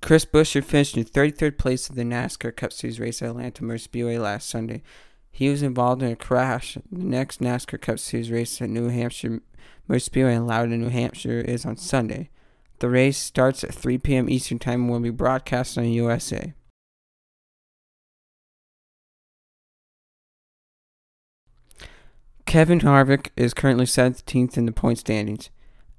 Chris Buescher finished in 33rd place at the NASCAR Cup Series race at Atlanta Motor Speedway last Sunday. He was involved in a crash. The next NASCAR Cup Series race at New Hampshire Motor Speedway in Loudon, New Hampshire is on Sunday. The race starts at 3 p.m. Eastern Time and will be broadcast on USA. Kevin Harvick is currently 17th in the point standings.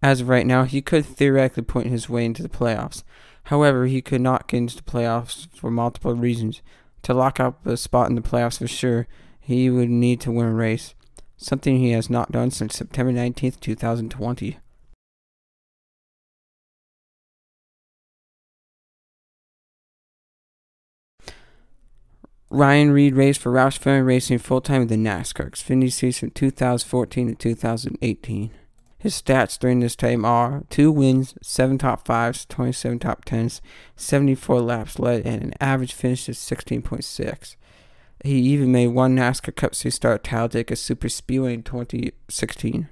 As of right now, he could theoretically point his way into the playoffs. However, he could not get into the playoffs for multiple reasons. To lock up a spot in the playoffs for sure, he would need to win a race, something he has not done since September 19th, 2020. Ryan Reed raced for Roush Fenway Racing full-time in the NASCAR Xfinity Series from 2014 to 2018. His stats during this time are 2 wins, 7 top 5s, 27 top 10s, 74 laps led, and an average finish of 16.6. He even made one NASCAR Cup Series start at Talladega Super Speedway in 2016.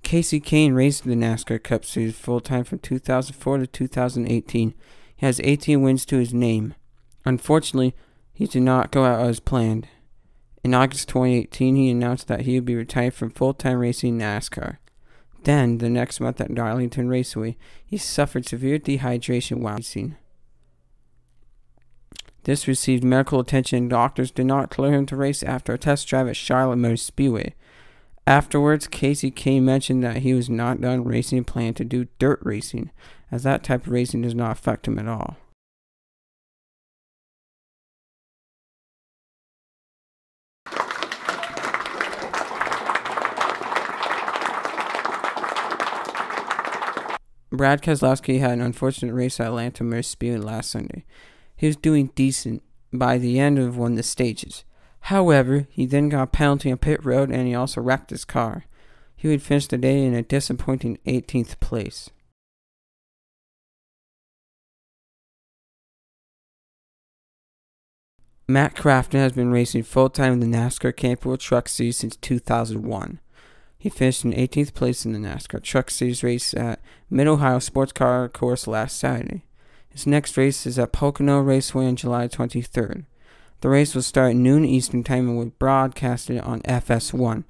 Casey Kane raced in the NASCAR Cup Series full-time from 2004 to 2018. He has 18 wins to his name. Unfortunately, he did not go out as planned. In August 2018, he announced that he would be retired from full-time racing NASCAR. Then, the next month at Darlington Raceway, he suffered severe dehydration while racing. This received medical attention and doctors did not clear him to race after a test drive at Charlotte Motor Speedway. Afterwards, Casey Kane mentioned that he was not done racing and planned to do dirt racing, as that type of racing does not affect him at all. Brad Keselowski had an unfortunate race at Atlanta Motor Speedway last Sunday. He was doing decent by the end of one of the stages. However, he then got a penalty on pit road and he also wrecked his car. He would finish the day in a disappointing 18th place. Matt Crafton has been racing full-time in the NASCAR Camping Truck Series since 2001. He finished in 18th place in the NASCAR Truck Series race at Mid-Ohio Sports Car Course last Saturday. His next race is at Pocono Raceway on July 23rd. The race will start at noon Eastern Time and will be broadcasted on FS1.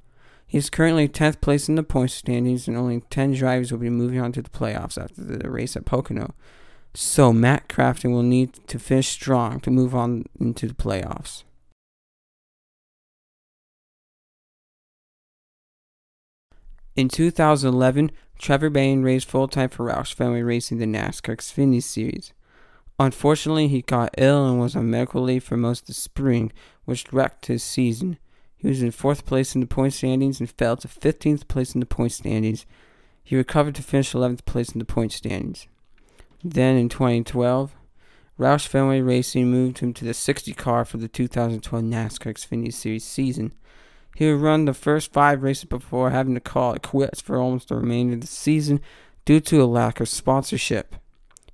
He is currently 10th place in the points standings, and only 10 drivers will be moving on to the playoffs after the race at Pocono. So Matt Crafton will need to finish strong to move on into the playoffs. In 2011, Trevor Bayne raced full-time for Roush Fenway Racing the NASCAR Xfinity Series. Unfortunately, he got ill and was on medical leave for most of the spring, which wrecked his season. He was in 4th place in the point standings and fell to 15th place in the point standings. He recovered to finish 11th place in the point standings. Then in 2012, Roush Fenway Racing moved him to the 60 car for the 2012 NASCAR Xfinity Series season. He would run the first 5 races before having to call it quits for almost the remainder of the season due to a lack of sponsorship.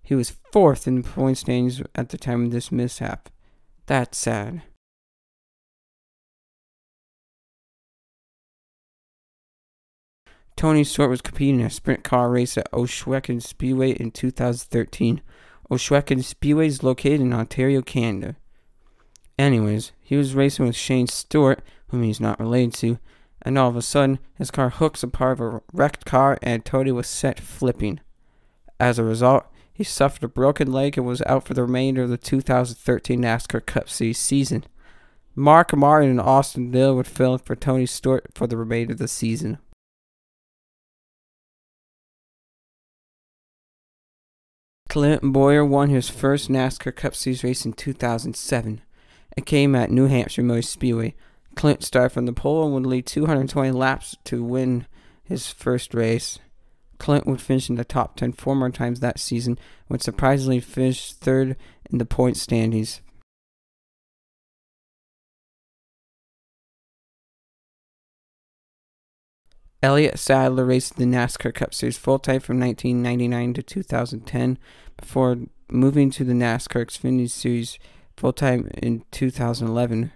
He was 4th in the point standings at the time of this mishap. That's sad. Tony Stewart was competing in a sprint car race at Oshwekin Speedway in 2013. Oshwekin Speedway is located in Ontario, Canada. Anyways, he was racing with Shane Stewart, whom he's not related to, and all of a sudden, his car hooks a part of a wrecked car and Tony was set flipping. As a result, he suffered a broken leg and was out for the remainder of the 2013 NASCAR Cup Series season. Mark Martin and Austin Dillon would fill in for Tony Stewart for the remainder of the season. Clint Bowyer won his first NASCAR Cup Series race in 2007. It came at New Hampshire Motor Speedway. Clint started from the pole and would lead 220 laps to win his first race. Clint would finish in the top 10 4 more times that season, and would surprisingly finish 3rd in the point standings. Elliott Sadler raced the NASCAR Cup Series full-time from 1999 to 2010 before moving to the NASCAR Xfinity Series full-time in 2011.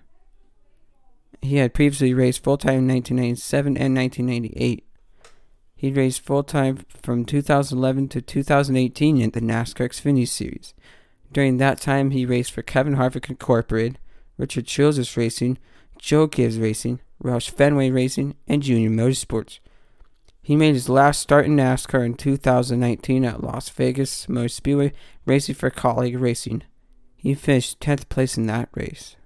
He had previously raced full-time in 1997 and 1998. He raced full-time from 2011 to 2018 in the NASCAR Xfinity Series. During that time, he raced for Kevin Harvick Incorporated, Richard Childress Racing, Joe Gibbs Racing, Roush Fenway Racing, and Junior Motorsports. He made his last start in NASCAR in 2019 at Las Vegas Motor Speedway, racing for Colleague Racing. He finished 10th place in that race.